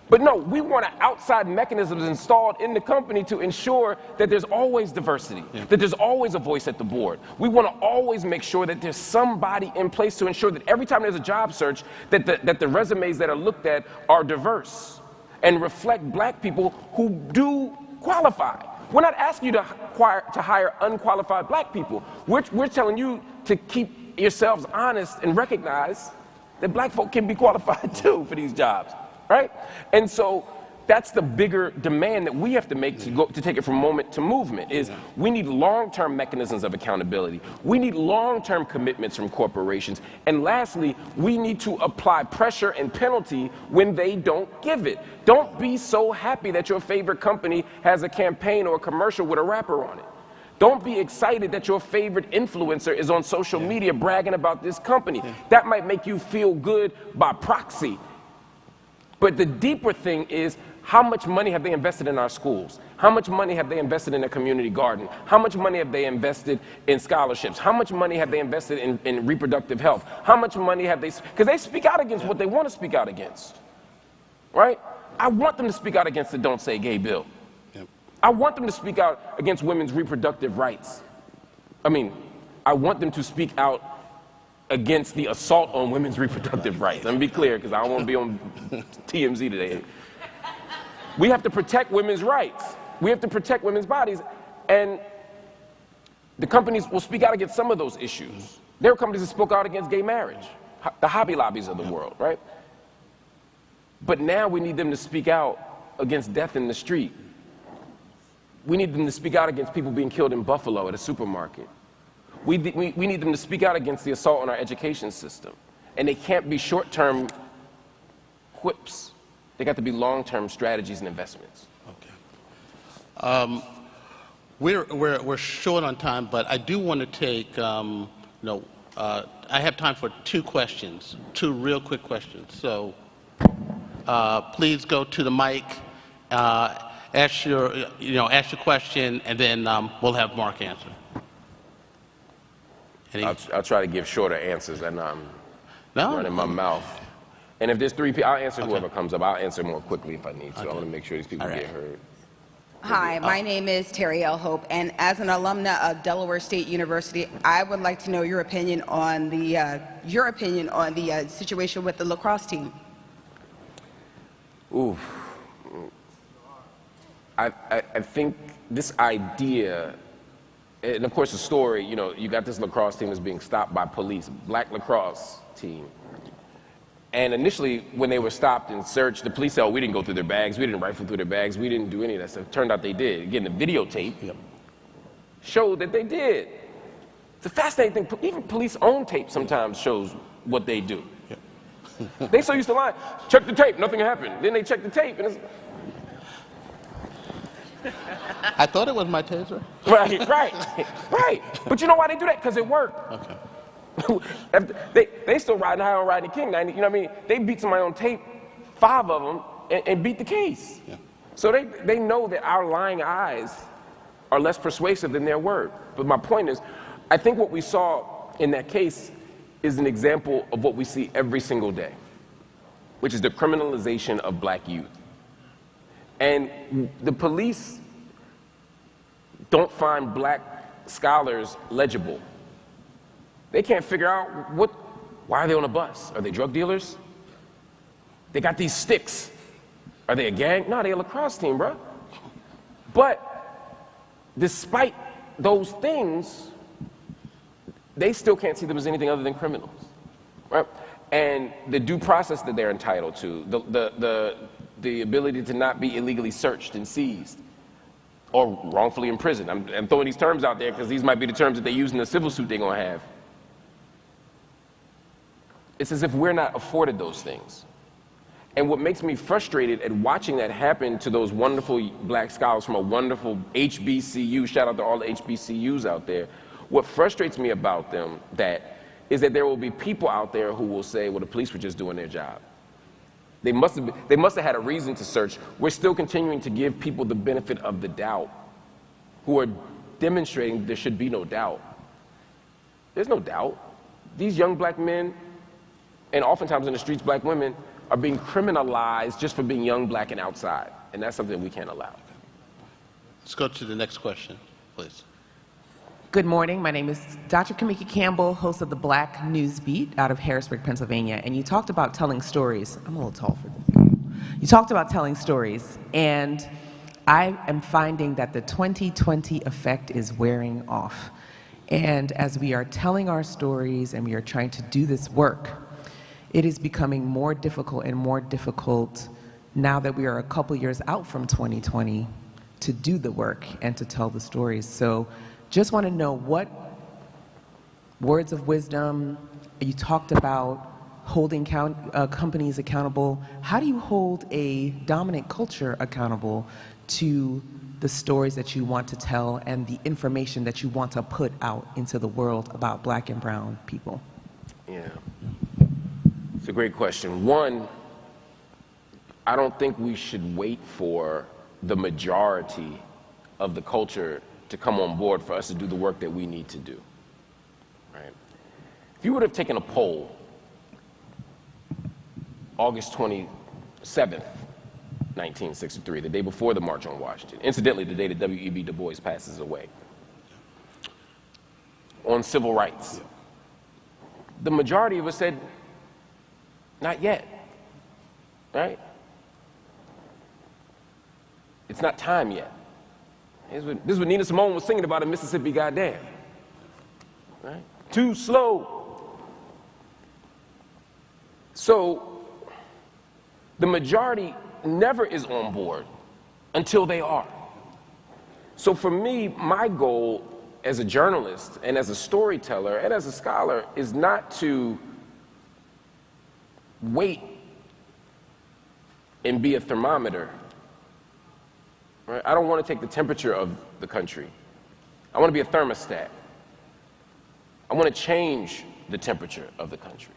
But no, we want an outside mechanisms installed in the company to ensure that there's always diversity, that there's always a voice at the board. We want to always make sure that there's somebody in place to ensure that every time there's a job search, that the resumes that are looked at are diverse and reflect black people who do qualify. We're not asking you to hire unqualified black people. We're telling you to keep yourselves honest and recognize that black folk can be qualified too for these jobs. Right? And so that's the bigger demand that we have to make to take it from moment to movement is we need long-term mechanisms of accountability. We need long-term commitments from corporations. And lastly, we need to apply pressure and penalty when they don't give it. Don't be so happy that your favorite company has a campaign or a commercial with a rapper on it. Don't be excited that your favorite influencer is on social media bragging about this company. That might make you feel good by proxy. But the deeper thing is, how much money have they invested in our schools? How much money have they invested in a community garden? How much money have they invested in scholarships? How much money have they invested in reproductive health? How much money have they, because they speak out against what they want to speak out against, right? I want them to speak out against the Don't Say Gay bill. I want them to speak out against women's reproductive rights. I mean, I want them to speak out against the assault on women's reproductive rights. Let me be clear, because I don't want to be on TMZ today. We have to protect women's rights. We have to protect women's bodies. And the companies will speak out against some of those issues. There are companies that spoke out against gay marriage, the Hobby Lobbies of the world, right? But now we need them to speak out against death in the street. We need them to speak out against people being killed in Buffalo at a supermarket. We need them to speak out against the assault on our education system. And they can't be short-term quips. They got to be long-term strategies and investments. Okay. We're short on time, but I do want to take, I have time for 2 questions, 2 real quick questions. So please go to the mic, ask your question, and then we'll have Marc answer. I'll try to give shorter answers and running my mouth. And if there's 3 people, I'll answer whoever comes up. I'll answer more quickly if I need to. I want to make sure these people get heard. Hi, my name is Terry L. Hope, and as an alumna of Delaware State University, I would like to know your opinion on the situation with the lacrosse team. Ooh. I think this idea. And of course the story, you got this lacrosse team that's being stopped by police, black lacrosse team. And initially, when they were stopped and searched, the police said, oh, we didn't go through their bags, we didn't rifle through their bags, we didn't do any of that stuff. Turned out they did. Again, the videotape showed that they did. It's a fascinating thing. Even police own tape sometimes shows what they do. They so used to lie, check the tape, nothing happened. Then they check the tape, and it's... I thought it was my taser. Right. But you know why they do that? Because it worked. Okay. they still riding high on Riding King. 90, you know what I mean? They beat somebody on tape, 5 of them, and beat the case. Yeah. So they know that our lying eyes are less persuasive than their word. But my point is, I think what we saw in that case is an example of what we see every single day, which is the criminalization of black youth. And the police don't find black scholars legible. They can't figure out why are they on a bus? Are they drug dealers? They got these sticks. Are they a gang? No, they're a lacrosse team, bro. But despite those things, they still can't see them as anything other than criminals, right? And the due process that they're entitled to, the ability to not be illegally searched and seized or wrongfully imprisoned. I'm throwing these terms out there because these might be the terms that they use in the civil suit they're going to have. It's as if we're not afforded those things. And what makes me frustrated at watching that happen to those wonderful black scholars from a wonderful HBCU, shout out to all the HBCUs out there, what frustrates me about them is that there will be people out there who will say, well, the police were just doing their job. They must have had a reason to search. We're still continuing to give people the benefit of the doubt who are demonstrating there should be no doubt. There's no doubt. These young black men, and oftentimes in the streets, black women, are being criminalized just for being young, black, and outside. And that's something we can't allow. Let's go to the next question, please. Good morning. My name is Dr. Kamika Campbell, host of the Black News Beat out of Harrisburg, Pennsylvania. And you talked about telling stories. I'm a little tall for this. You talked about telling stories. And I am finding that the 2020 effect is wearing off. And as we are telling our stories and we are trying to do this work, it is becoming more difficult and more difficult now that we are a couple years out from 2020 to do the work and to tell the stories. So just want to know what words of wisdom, you talked about holding companies accountable. How do you hold a dominant culture accountable to the stories that you want to tell and the information that you want to put out into the world about black and brown people? Yeah. It's a great question. One, I don't think we should wait for the majority of the culture to come on board for us to do the work that we need to do, right? If you would have taken a poll August 27th, 1963, the day before the March on Washington, incidentally, the day that W.E.B. Du Bois passes away, on civil rights, the majority of us said, not yet, right? It's not time yet. This is what Nina Simone was singing about in Mississippi, goddamn. Right? Too slow. So the majority never is on board until they are. So for me, my goal as a journalist and as a storyteller and as a scholar is not to wait and be a thermometer. Right? I don't want to take the temperature of the country. I want to be a thermostat. I want to change the temperature of the country.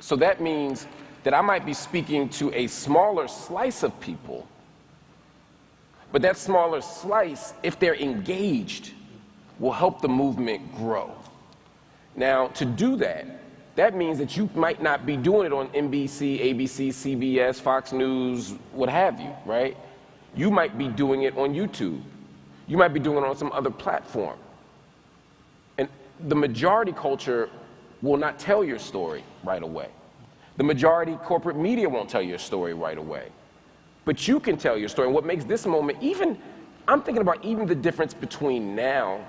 So that means that I might be speaking to a smaller slice of people, but that smaller slice, if they're engaged, will help the movement grow. Now, to do that, that means that you might not be doing it on NBC, ABC, CBS, Fox News, what have you, right? You might be doing it on YouTube. You might be doing it on some other platform. And the majority culture will not tell your story right away. The majority corporate media won't tell your story right away. But you can tell your story. And what makes this moment I'm thinking about even the difference between now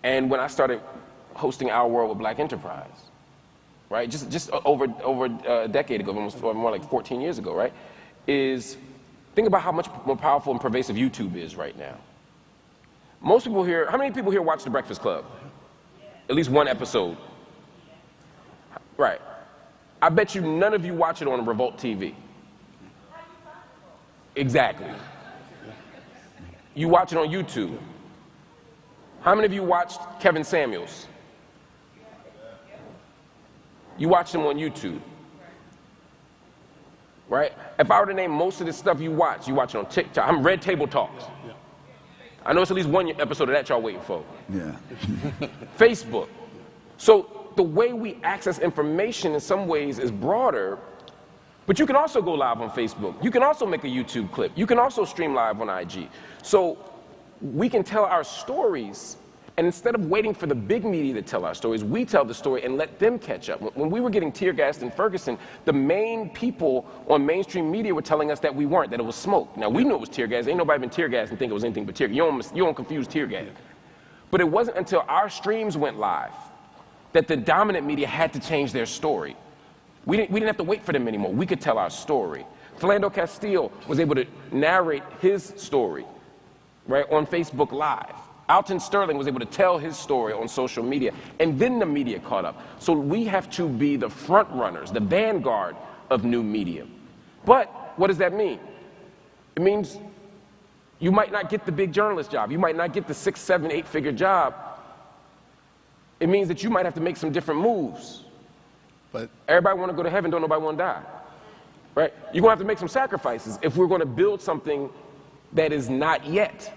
and when I started hosting Our World with Black Enterprise, right? Just over a decade ago, almost more like 14 years ago, right? Think about how much more powerful and pervasive YouTube is right now. Most people here, how many people here watch The Breakfast Club? At least one episode. Right. I bet you none of you watch it on Revolt TV. Exactly. You watch it on YouTube. How many of you watched Kevin Samuels? You watch him on YouTube, right? If I were to name most of the stuff you watch it on TikTok. I'm Red Table Talks. I know it's at least one episode of that y'all waiting for. Yeah. Facebook. So the way we access information in some ways is broader, but you can also go live on Facebook. You can also make a YouTube clip. You can also stream live on IG. So we can tell our stories, and instead of waiting for the big media to tell our stories, we tell the story and let them catch up. When we were getting tear gassed in Ferguson, the main people on mainstream media were telling us that we weren't, that it was smoke. Now, we knew it was tear gas. Ain't nobody been tear gassed and think it was anything but tear gas. You don't confuse tear gas. But it wasn't until our streams went live that the dominant media had to change their story. We didn't have to wait for them anymore. We could tell our story. Philando Castile was able to narrate his story, right, on Facebook Live. Alton Sterling was able to tell his story on social media, and then the media caught up. So we have to be the front runners, the vanguard of new media. But what does that mean? It means you might not get the big journalist job. You might not get the 6, 7, 8-figure job. It means that you might have to make some different moves. But everybody want to go to heaven, don't nobody want to die, right? You're going to have to make some sacrifices if we're going to build something that is not yet.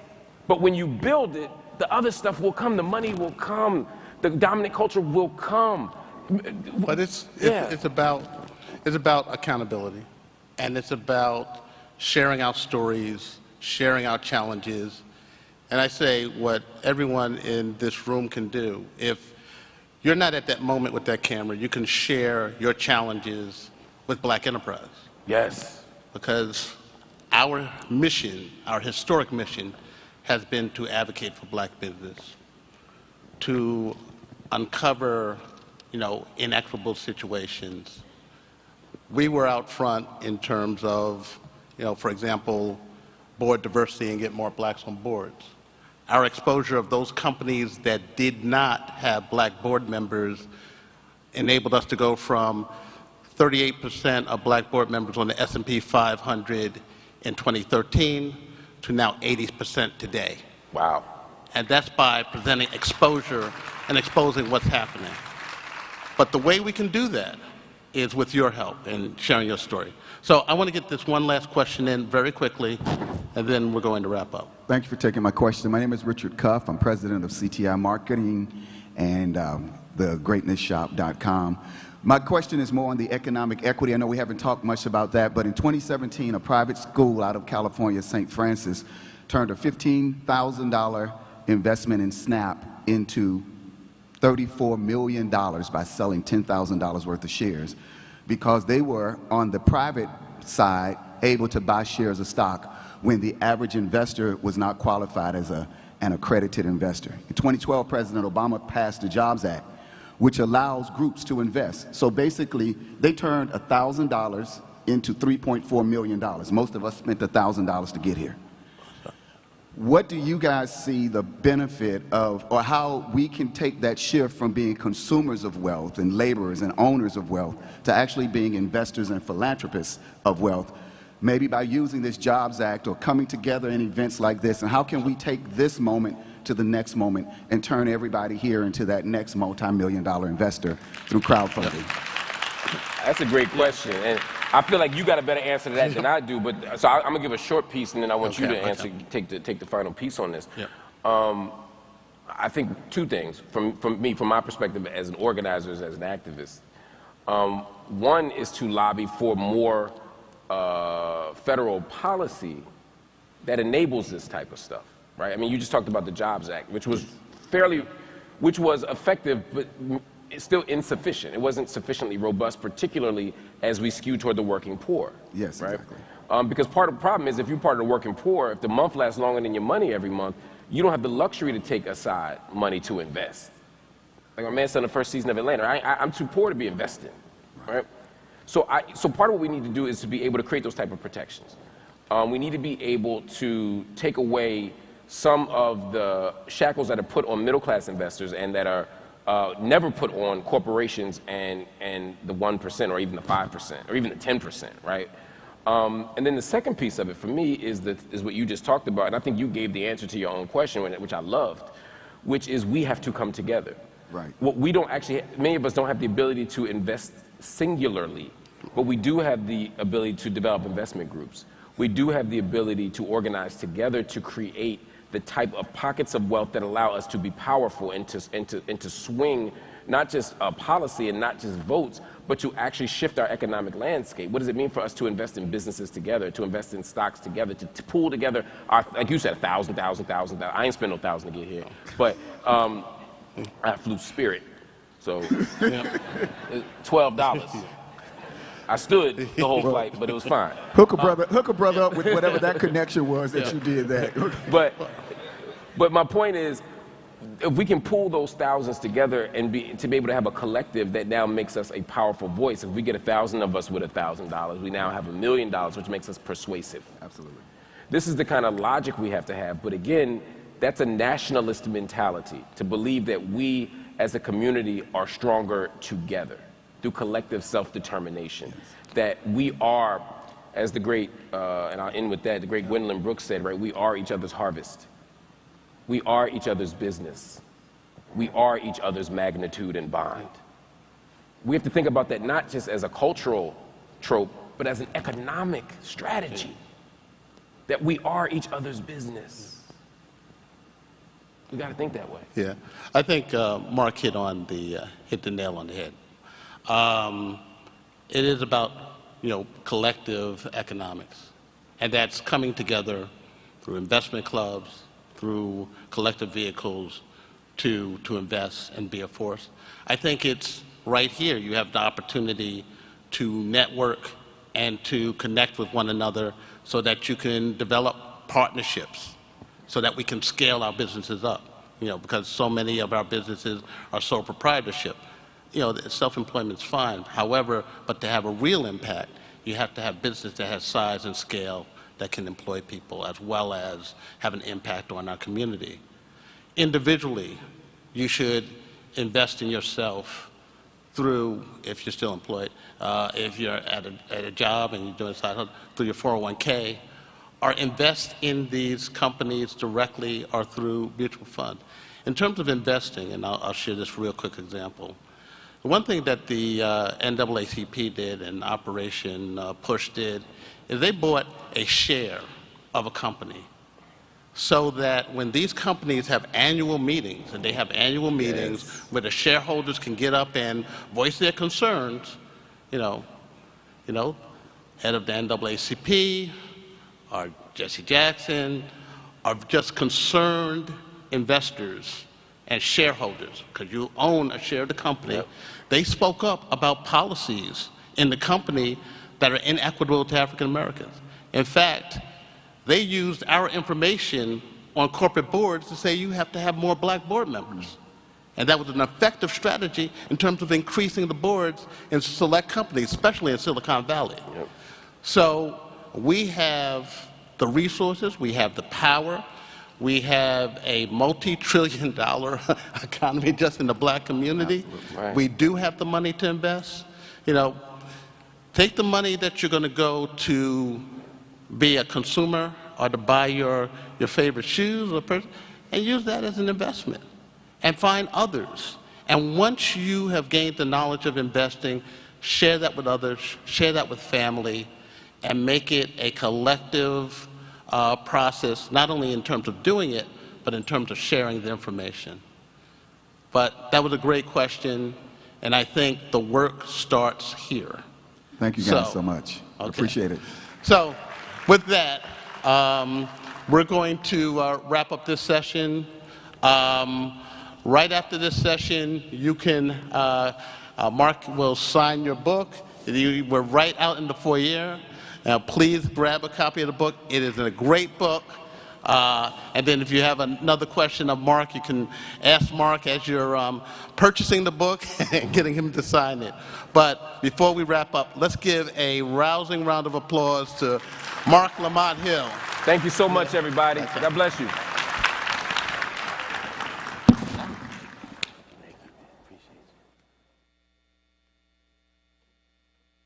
But when you build it, the other stuff will come, the money will come, the dominant culture will come. But it's about accountability, and it's about sharing our stories, sharing our challenges. And I say what everyone in this room can do. If you're not at that moment with that camera, you can share your challenges with Black Enterprise. Yes. Because our mission, our historic mission, has been to advocate for Black business, to uncover, inequitable situations. We were out front in terms of, for example, board diversity and get more Blacks on boards. Our exposure of those companies that did not have Black board members enabled us to go from 38% of Black board members on the S&P 500 in 2013 to now 80% today. Wow. And that's by presenting exposure and exposing what's happening. But the way we can do that is with your help and sharing your story. So I want to get this one last question in very quickly, and then we're going to wrap up. Thank you for taking my question. My name is Richard Cuff. I'm president of CTI Marketing and the greatnessshop.com. My question is more on the economic equity. I know we haven't talked much about that, but in 2017, a private school out of California, St. Francis, turned a $15,000 investment in Snap into $34 million by selling $10,000 worth of shares, because they were, on the private side, able to buy shares of stock when the average investor was not qualified as an accredited investor. In 2012, President Obama passed the Jobs Act, which allows groups to invest. So basically, they turned $1,000 into $3.4 million. Most of us spent $1,000 to get here. What do you guys see the benefit of, or how we can take that shift from being consumers of wealth and laborers and owners of wealth to actually being investors and philanthropists of wealth, maybe by using this Jobs Act or coming together in events like this? And how can we take this moment to the next moment and turn everybody here into that next multi-million-dollar investor through crowdfunding? That's a great question, and I feel like you got a better answer to that than I do. But so I'm gonna give a short piece, and then I want you to answer, take the final piece on this. Yeah. I think two things from my perspective as an organizer, as an activist. One is to lobby for more federal policy that enables this type of stuff. Right? I mean, you just talked about the Jobs Act, which was effective, but it's still insufficient. It wasn't sufficiently robust, particularly as we skew toward the working poor. Yes, right? Exactly. Because part of the problem is if you're part of the working poor, if the month lasts longer than your money every month, you don't have the luxury to take aside money to invest. Like my man said in the first season of Atlanta, I'm too poor to be investing, right? So part of what we need to do is to be able to create those type of protections. We need to be able to take away some of the shackles that are put on middle-class investors and that are never put on corporations and the 1% or even the 5% or even the 10%, right? And then the second piece of it for me is what you just talked about, and I think you gave the answer to your own question, which I loved, which is we have to come together. Right. What we don't actually, many of us don't have the ability to invest singularly, but we do have the ability to develop investment groups. We do have the ability to organize together to create the type of pockets of wealth that allow us to be powerful and to swing not just policy and not just votes, but to actually shift our economic landscape. What does it mean for us to invest in businesses together, to invest in stocks together, to pool together our, like you said, 1,000. I ain't spend no 1,000 to get here, but I flew Spirit, so $12. I stood the whole flight, but it was fine. Hook a brother up with whatever that connection was that you did that. But my point is, if we can pool those thousands together and to be able to have a collective that now makes us a powerful voice. If we get 1,000 of us with $1,000, we now have $1 million, which makes us persuasive. Absolutely. This is the kind of logic we have to have. But again, that's a nationalist mentality, to believe that we as a community are stronger together through collective self-determination. Yes. That we are, as the great, and I'll end with that, the great Gwendolyn Brooks said, right, we are each other's harvest. We are each other's business. We are each other's magnitude and bond. We have to think about that not just as a cultural trope, but as an economic strategy, that we are each other's business. We got to think that way. Yeah, I think Marc hit the nail on the head. It is about, collective economics, and that's coming together through investment clubs, through collective vehicles to invest and be a force. I think it's right here you have the opportunity to network and to connect with one another so that you can develop partnerships so that we can scale our businesses up, because so many of our businesses are sole proprietorship. Self-employment's fine. However, but to have a real impact, you have to have business that has size and scale that can employ people as well as have an impact on our community. Individually, you should invest in yourself through, if you're still employed, if you're at a job and you're doing side hustle, through your 401k, or invest in these companies directly or through mutual fund. In terms of investing, and I'll share this real quick example, the one thing that the NAACP did and Operation Push did is they bought a share of a company so that when these companies have annual meetings, and they have annual meetings where the shareholders can get up and voice their concerns, head of the NAACP or Jesse Jackson are just concerned investors and shareholders, because you own a share of the company. Yep. They spoke up about policies in the company that are inequitable to African Americans. In fact, they used our information on corporate boards to say you have to have more black board members. And that was an effective strategy in terms of increasing the boards in select companies, especially in Silicon Valley. Yep. So we have the resources, we have the power, we have a multi-trillion-dollar economy just in the black community. Right. We do have the money to invest. Take the money that you're going to go to be a consumer or to buy your favorite shoes and use that as an investment and find others. And once you have gained the knowledge of investing, share that with others, share that with family, and make it a collective process, not only in terms of doing it, but in terms of sharing the information. But that was a great question, and I think the work starts here. Thank you guys so much. Okay. Appreciate it. So with that, we're going to wrap up this session. Right after this session, you can, Marc will sign your book. We're right out in the foyer. Please grab a copy of the book. It is a great book. And then if you have another question of Marc, you can ask Marc as you're purchasing the book and getting him to sign it. But before we wrap up, let's give a rousing round of applause to Marc Lamont Hill. Thank you so much, everybody. God bless you.